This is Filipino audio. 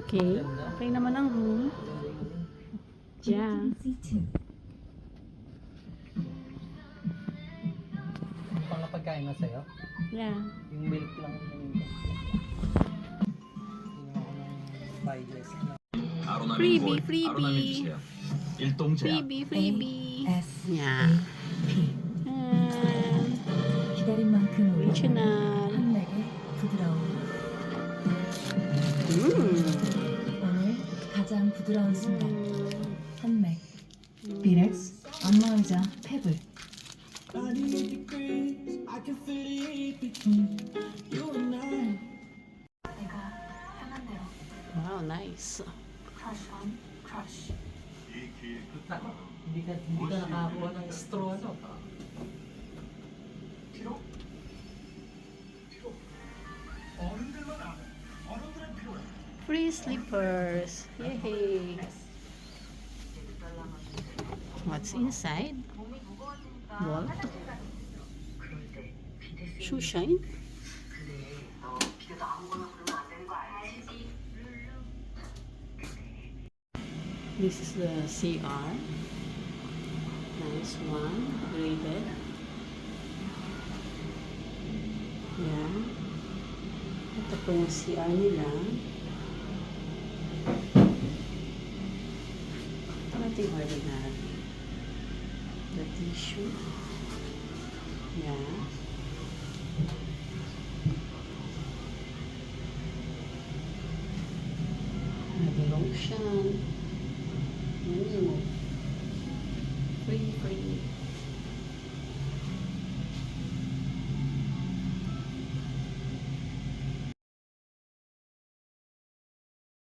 Okay. Okay naman ang room. Diyan. Pang pagkain na sa'yo? Yeah. Yung milk lang yung digest na. Freebie, freebie. Freebie, freebie. Yeah. 기다린 만큼 Original. 한맥의 부드러움. 오늘 가장 부드러운 순간 한맥 비렉스 안마의자 페블. 내가 편한 대로 Wow, nice. crush on crush. Hindi ka nakakuha ng straw, no? Free slippers. Yay. What's inside? What? Shoe shine? This is the CR. Nice one. Graded. Yan. Ito po yung CR nila. Ito natin ordinary. The tissue. Yan. The lotion. Free, free.